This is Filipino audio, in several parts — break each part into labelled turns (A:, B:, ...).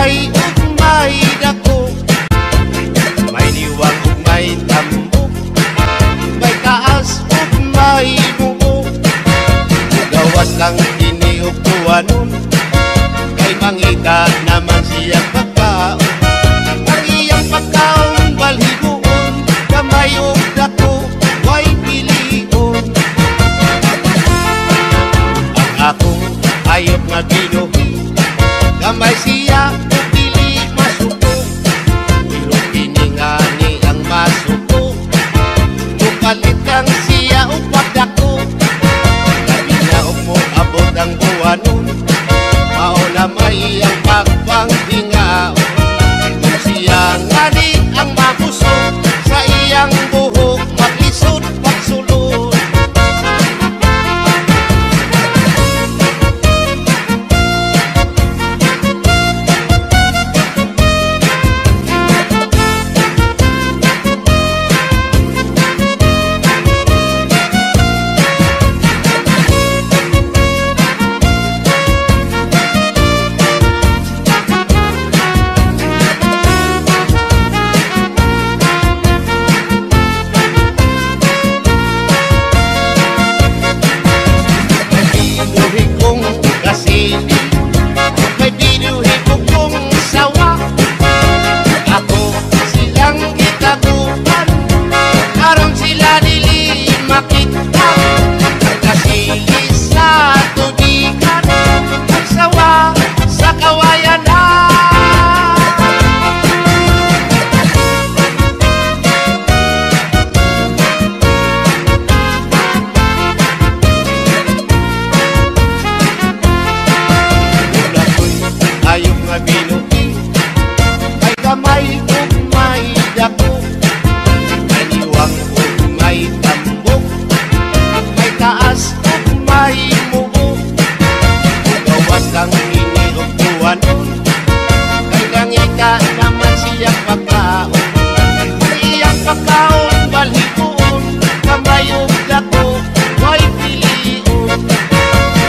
A: kamay ug may dako, may diwang ug may tambok, may taas ug may buo. Gawas lang kini ug tuwanon, kay mangita naman siyang pagkaon. Ang iyang pagkaon balhigoon, kamay ug dako way pilion. Ang ako ayot nga binuhi, kamay siya ug dili masuko. Pero kiningani ang masuko, mukalit kang siya ug pagdako. Labi na ug mo abot ang buwanon, mao na may ang pagpanghingaon. Kung siya ngani ang mabusog, sa iyang buhok maglisod pagsulod. May binuhi kong sawa, ako silang itaguan, aron sila dili makita. Kasili sa tubigan, magsawa sa kawayan na. Ayok nga binuhi, may kamay ug may dako, may diwang ug may tambok, may taas ug may mubo. Gawas lang kini ug tuwanon, kay langita naman siyang pagkaon. Ang iyang pagkaon balhigoon, kamay ug dako way pilion.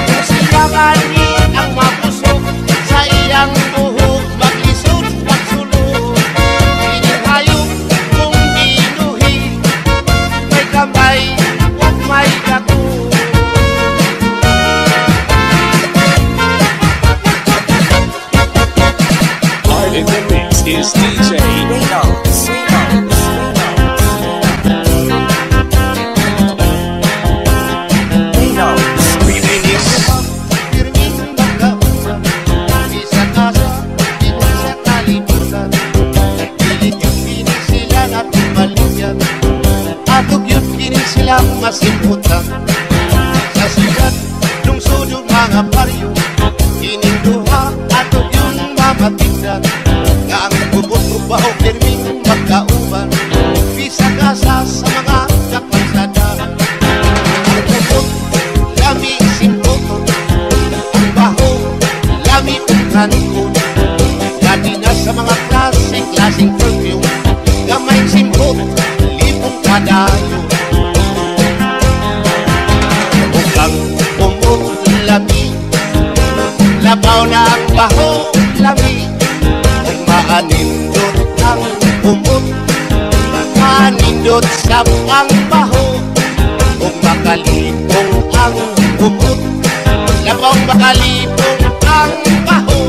A: Kung siya ngani ang mabusog, sa iyang buhok maglisod pagsulod. Inihayop kung binuhi, may kamay ug may dako.
B: Art in the mix is DJ Reynolds.
A: Silang masimputan sa sigat lungsod yung mga baryo, kining duha ato yung mamatigdan. Nga ang bubot ubaho pirming magkauban, bisagasa sa mga kapansadahan. Ang bubot lami simpot, ang baho lami unghanikon. Gadi na sa mga klaseng perfume, gamay simpot lipong kadayo. Lami, labaw na ang baho, lami, kung maanindot ang umot, maanindot sa ang baho, kung makalipong ang umot, labaw makalipong ang baho.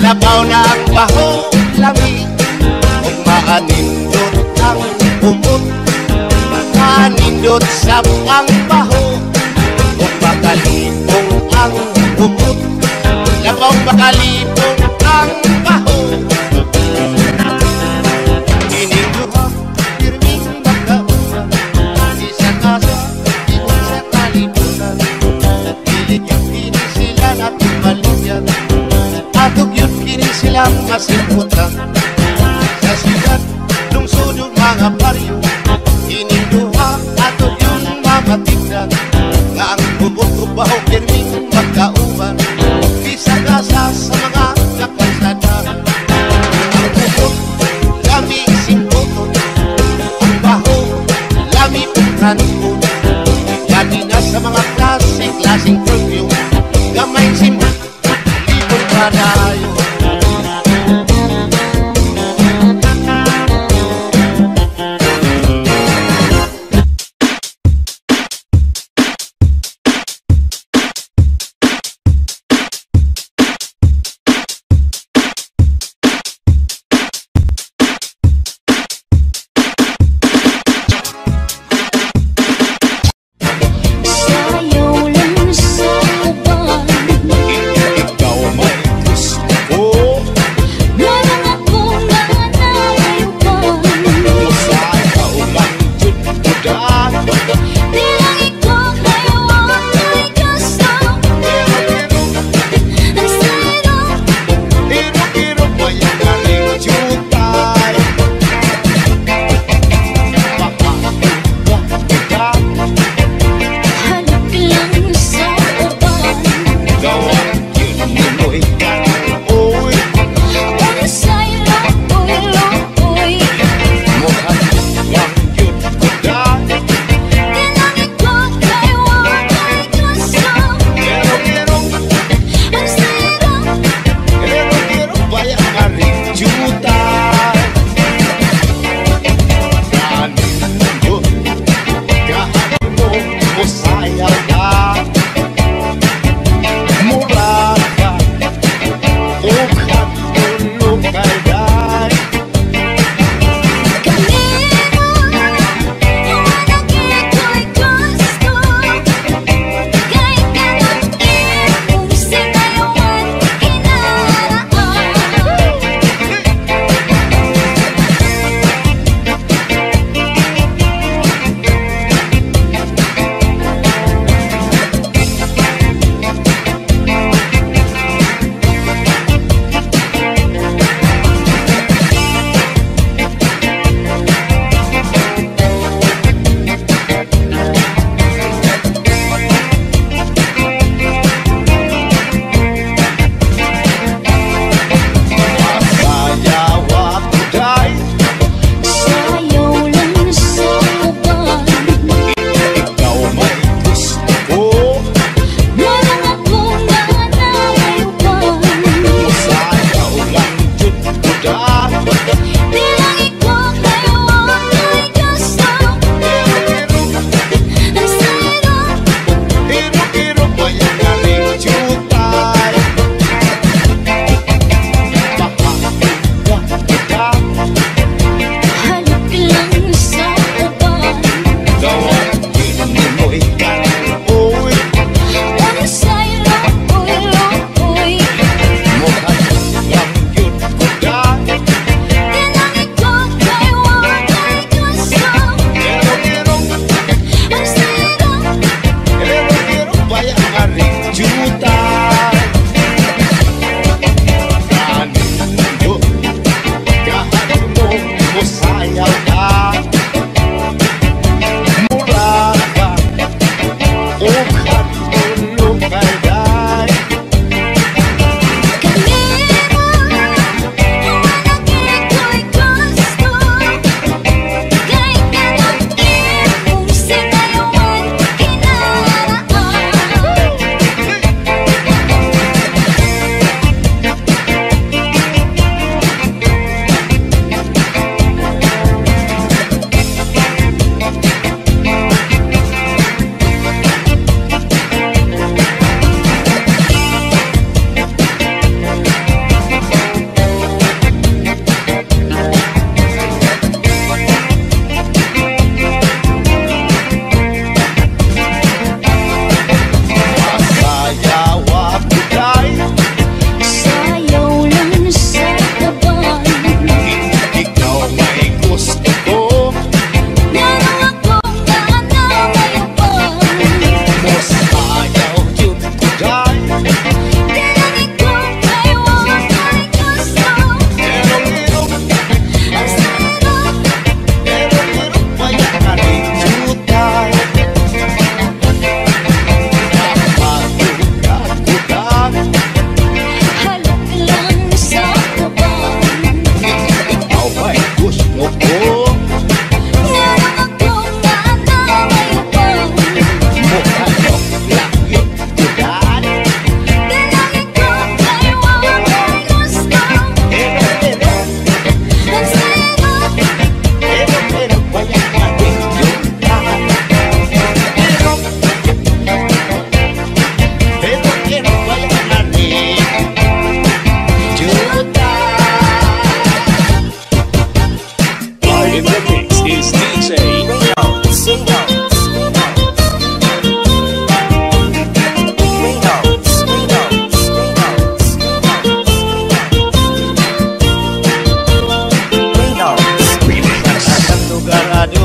A: Labaw na ang baho, lami, kung maanindot ang umot, maanindot sa ang baho, kung makalipong ang umot, labaw makalipong ang baho. Kining duha, pirming magkauban, isa kasa, sa kalibutan, pilit yung pinig sila mga baryo, ininduha ato yung mga tignan, nga ang bubog-ubaho pirming magkauban, bisagasa sa mga kakalsada. Ang bubog, lami simputon, ang baho, lami pagkanipon, lagi na sa mga klaseng perfume, gamay simputon, libon panayo.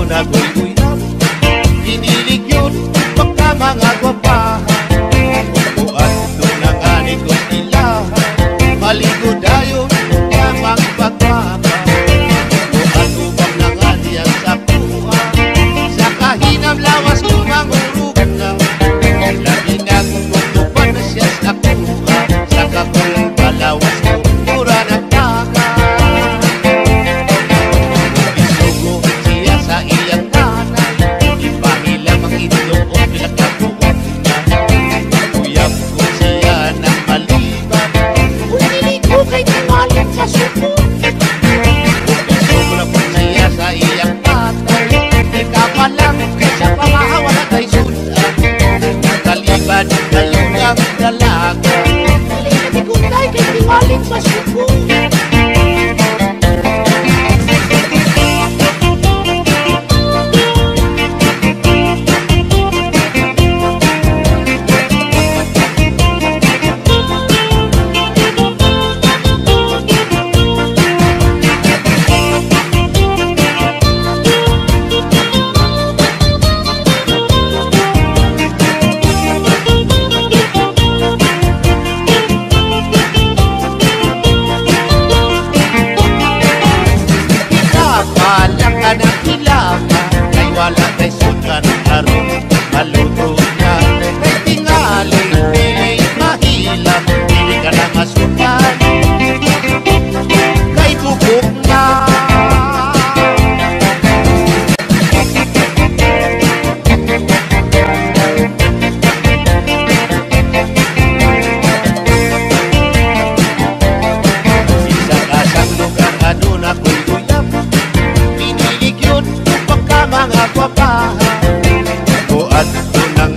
A: adun ako'y uyab, pinilig yun pagka mga gwapahan. O adun ang ani ko sila, maligo dayon lamang pagpapa. O adun bang nangani ang sapuha, sa kahinam lawas kumangurug na. Lagi nga kumutupan na siya sa kuha, sa kakong palawas kumura ng taga. Isugo siya sa iyang nanay, ipahilam ang itlog o pinagkabuot niya. Uyab ko siya ng maliban,
C: Bumili ko kay Timalit sa suko.
A: isugo na po siya sa iyang tatay. Ika pa lang sa pamahawala kay sudan, kalibad kayo ng dalaga.
C: Bumili ko kay Timalit sa suko.
A: Kapalang ka ng kilama, kay wala kay sudan aron maluto na. Kay tingali, pili mahilap, pili ka na masukan, kay bubok na. Isang-asang lugar adun ako'y uyab, pinilig yun pagka mga gwapahan. O adun ang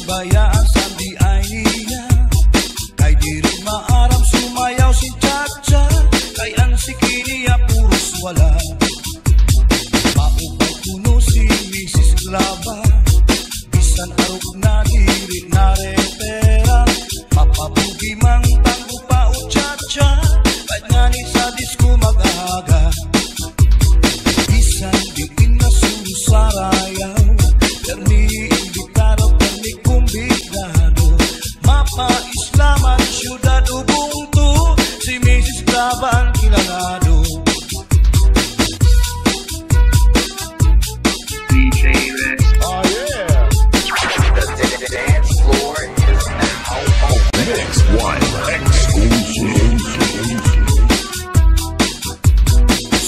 D: bayaan sandi ay niya. Kay diri maaram sumayaw si Chacha, kay ang sikiniya puros wala. Maupay kuno si Mrs. Glava, bisan arog na diri na repera. Mapabugi mang tanggo pa o Chacha, kahit nga ni sa disco mag-aga. Bisan diin na susarayaw, permi imbitado, permi kumbidado. Mapa-islaman, syudad Ubuntu, si Mrs. Glava ang kilalado.
B: DJ Rex.
A: Oh yeah.
B: The dance floor is now open. Mix one exclusive.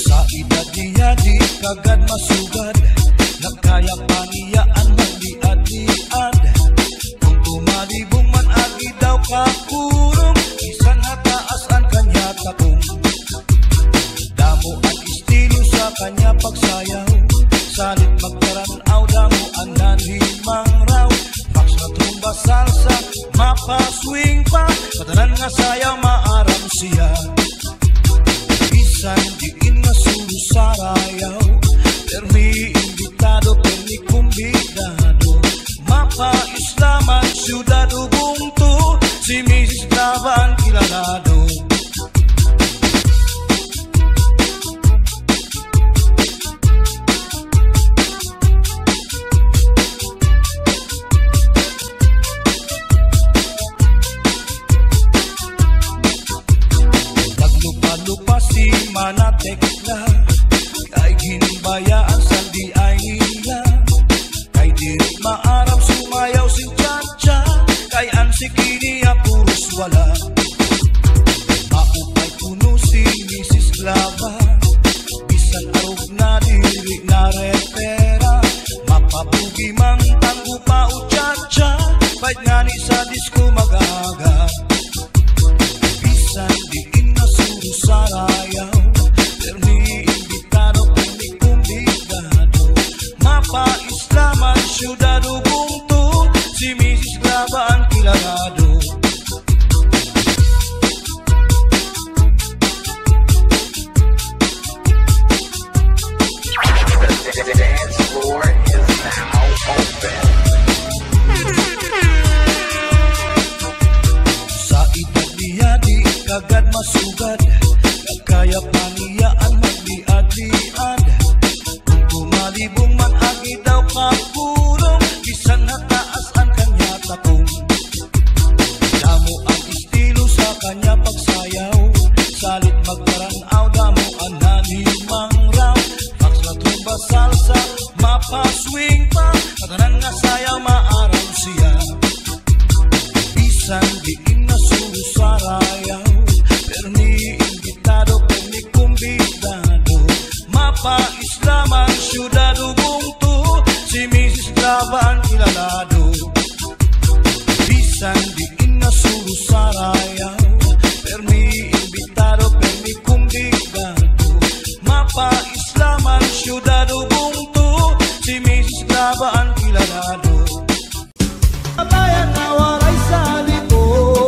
D: Sa edad niya di kagad masugad, nagkaya pa niya ang magdiad-diad. Kung tumalibong man agi daw kakurong, isan hataas ang kanya takong. Damo ang estilo sa kanya pagsayaw, salit magkaranaw, damo ang nanhimang raw. Fax na tumba salsa, mapa-swing pa, patanan nga sayaw maaram siya. Bisan diin na susarayaw, permi imbitado, permi kumbidado. Mapa-islaman, syudad Ubuntu, si Mrs. Glava ang kilalado. Naglupa-lupa si Manatekla, kay ginbayaan sandi ay nila. Kay diri maaram sumayaw si Chacha, kay ang sikiniya puros wala. Maupay puno si Mrs. Glava, bisan arog na diri na repera. Mapabugi mang tanggo pa o Chacha, kahit nga ni sa disco mag-aga. Bisan diin na susarayaw, permi imbitado, permi kumbidado. Mapa-islaman, syudad Ubuntu, si Mrs. Glava ang kilalado.
B: The dance floor is now open.
D: Sa edad niya di kagad masugad, nagkaya pa niya ang magdiad-diad. Kung tumalibong man agi daw kakurong, bisan hataas ang kanya takong. Damo ang estilo sa kanya pagsayaw, salit magkaranaw, damo ang nanimang raw. Fax na tumba salsa, mapa-swing pa, katanan nga sayaw maaram siya. Bisan diin na susarayaw, permi imbitado, permi kumbidado. Mapa-islaman, syudad Ubuntu, si Mrs. Glava ang kilalado. Bisan diin na susarayaw, permi imbitado, permi kumbidado. Mapa-islaman, syudad Ubuntu, si Mrs. Glava ang kilalado. Bayan na walay sa likod,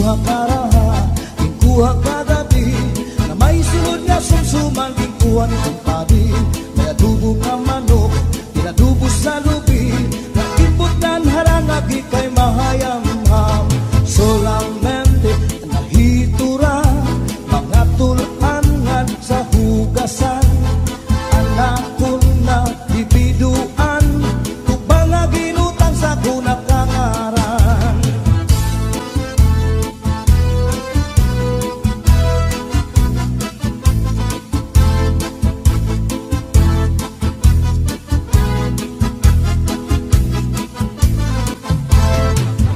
D: Kuha karaha, kuha kagabi, na may sunod nga sumsuman, kuha ni kumpadi. May adubo nga manok, inadubo sa lubi, nakiputan harangagi kay mahayam-ham. Solamente nahitura, mga tulangan sa hugasan, anak ko na bibiduan, tubang nga ginutang sa kunakangaran.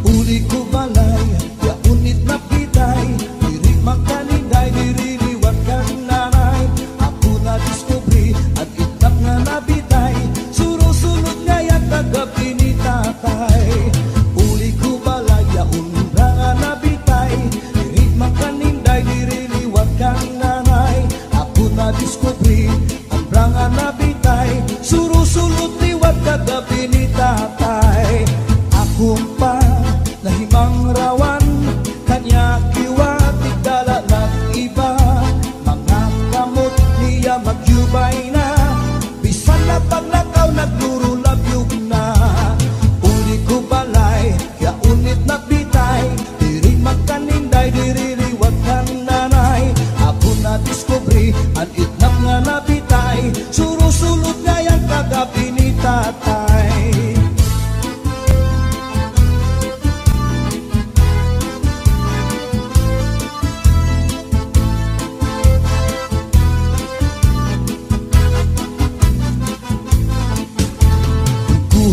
D: Uli ko balay, ya unit na pitay, diri magkaninday, diri liwat kang nanay. Ako na diskubri, at itak nga nabitay, surusunod nga yan kagabi ni tatay. Uli ko balay, ya unit nga nabitay, diri magkaninday, diri liwat kang nanay. Ako na diskubri, at nga nabitay, surusunod liwat kagabi ni tatay. Akong pa nahimang rawan, kanya kiwatik dala ng iba, mga kamot niya magyubay na, bisan na paglakaw naglurulabyog na. Uli ko balay, kaya unit na bitay, diri magkaninday, diri liwat kang nanay. Ako na diskubri, ang itnap nga nabitay, surusulot nga yan kagabi ni tatay.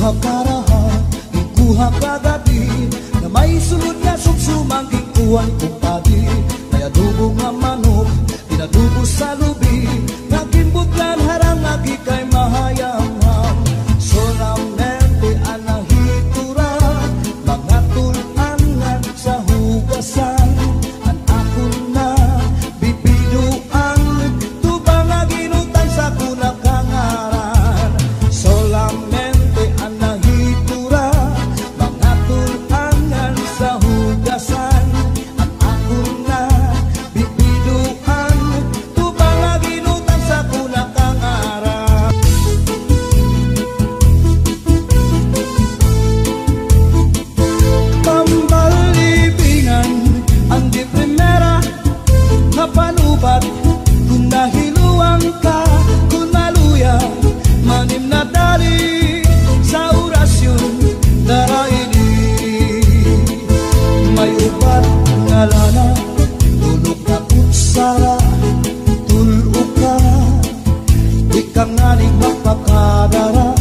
D: Kuha karaha, kuha kagabi, na may sunod nga sumsumang kuha ni kumpadi. May adubo nga manok, inadubo sa lubi, nagimbutlan harang lagi kay mahayam-ham. Solamente anahitura, mga tulangan sa hugasan, ang ako na bibiduan, tubang nga ginutang sa kunakangaran. Solamente anahitura, mga tulangan sa hugasan, ang ako na bibiduan, tubang nga ginutang sa kunakangaran. Pambalibingan ang di primera na panubat, kung nahiluang ka, kung naluya, manim na dali sa orasyon daraini. May ubat nga lana, tulog na kutsara, tulog ka, di ka nga ning mapakadara,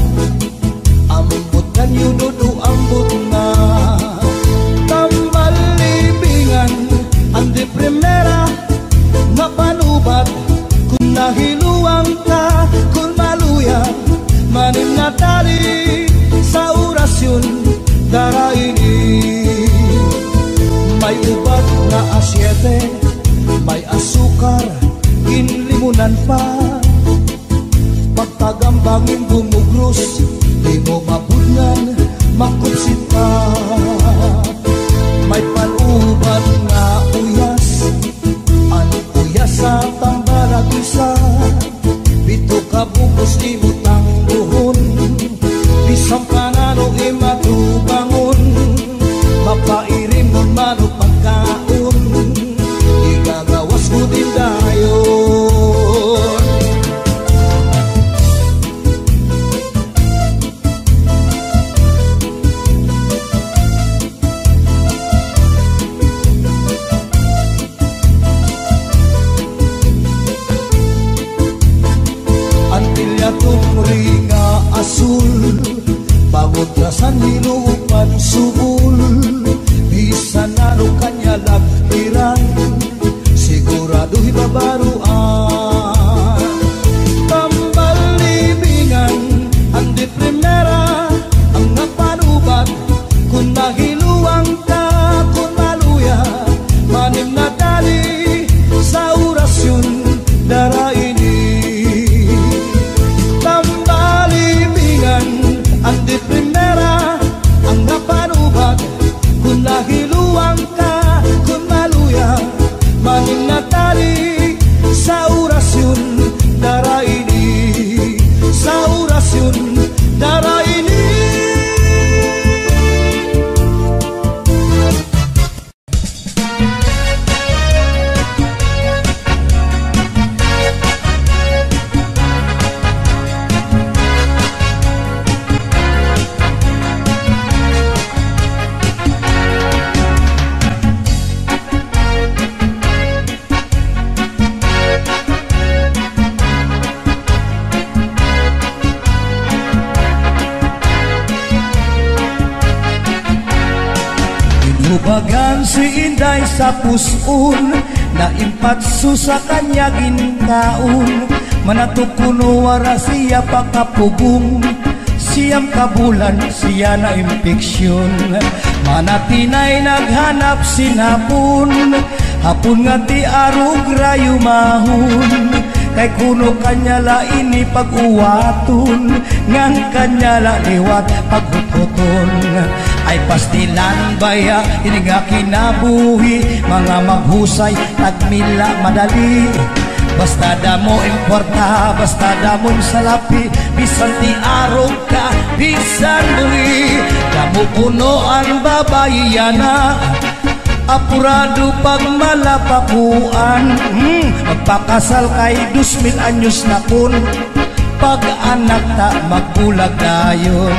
D: ambot kanyo dudu ambot na. Tambalibingan ang di primera na panubat, kung nahiluang ka, kung maluya, manim na tali sa orasyon daraini. May ubat na asyete, may asukar, inlimunan pa, pagtagambangin bumugros, di mo mabungan, makupsit ka. May panubat na uyas, ang uyas sa tambalag isa, bito ka bugos di mo tangguhon, bisang panano imatubangon, mapairim nun mano pagkaon, igagawas mo din dayon. Antilya tumringa asul, bangot rasan hinupan subul, bisan naro kanya labiran, siguradu'y babaruan. Pambalibingan ang di primera, ang napanubat, kung nahiluang ka, kung maluya, manim na dali sa orasyon daraini. Tambalibingan ang di primera, ang napanubat, kung nahiluang ka, kung Bagan si Inday sa pusun, naimpat sa kanya ginkaon. Manatukuno wara siya pakapugong, siyam kabulan siya na impeksyon. Manatinay naghanap sinapon, hapon nga ti arog rayo mahon. Kay kuno kanya la ini pag-uwaton, ngang kanya la liwat paghutoton. Ay pastilan baya ini nga kinabuhi, mga maghusay tagmila madali. Basta damo importa, basta damon salapi, bisan ti arog ka, bisan bui. Damo kuno ang babayana, apurado pag malapakuan. Magpakasal kay 2,000 anyos na kun, pag anak ta magbulag dayon.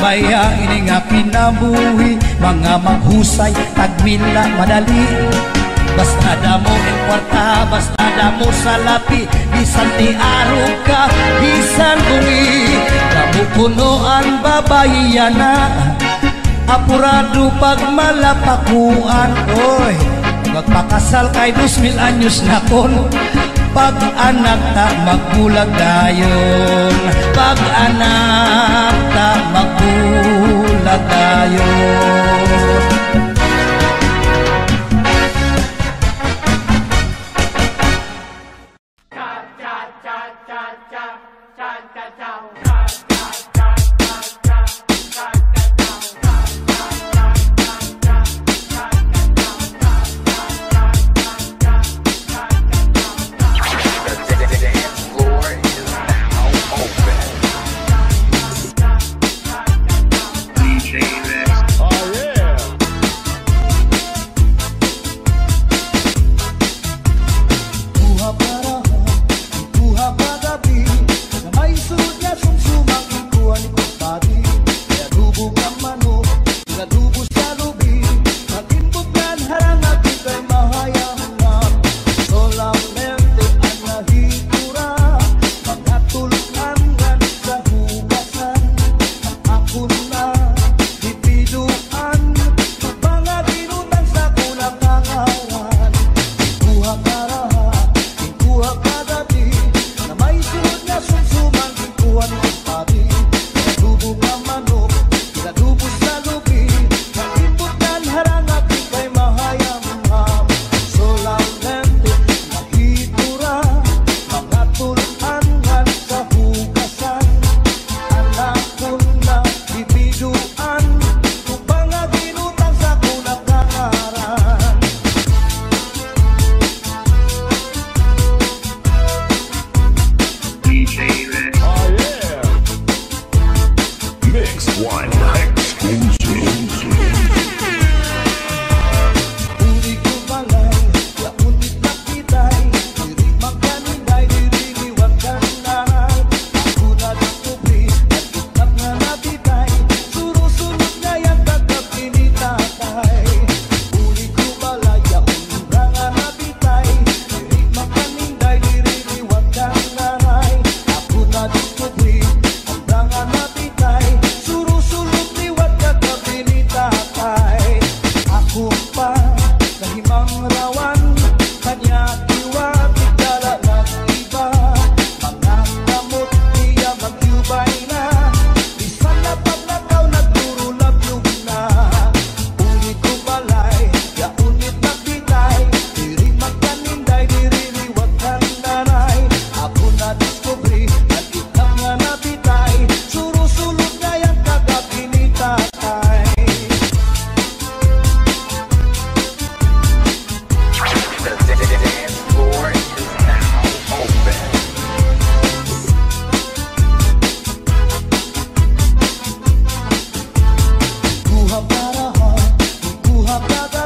D: Baya ini nga kinabuhi, mga maghusay tagmila madali. Basta damo ang kwarta, basta damo salapi, bisan ti arog ka, bisan bungi. Damo kuno ang babayana, apurado pag malapakuan. Oy, magpakasal kay 2,000 anyos na kon, pag anak ta magbulag dayon. Pag anak ta magbulag dayon.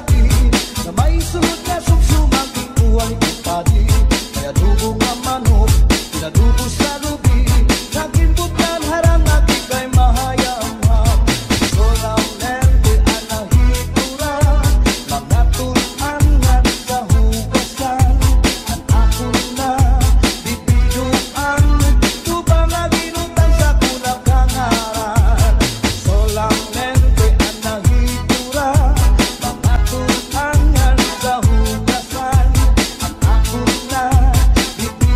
D: gabi na may sunod na sumsumang ikuhan ipadi. Kaya dugo nga manok, pinadugo sa lubi, nagimbutan harang nagi kay mahayamam. Solamente anahitura, mga tulangan sa hugasan, ang ako na bibiduan, tubang na ginutan sa kulang kangaran. Solamente anahitura, mga tulangan sa hugasan, ang ako na bibiduan,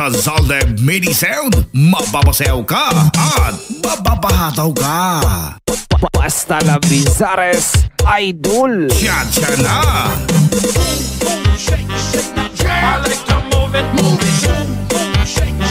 E: sa Zalde Mini Sound, mapapasayaw ka at mapapahataw ka.
F: Basta la Bizares Idol.
E: Siya na.
G: I like to move it, move it.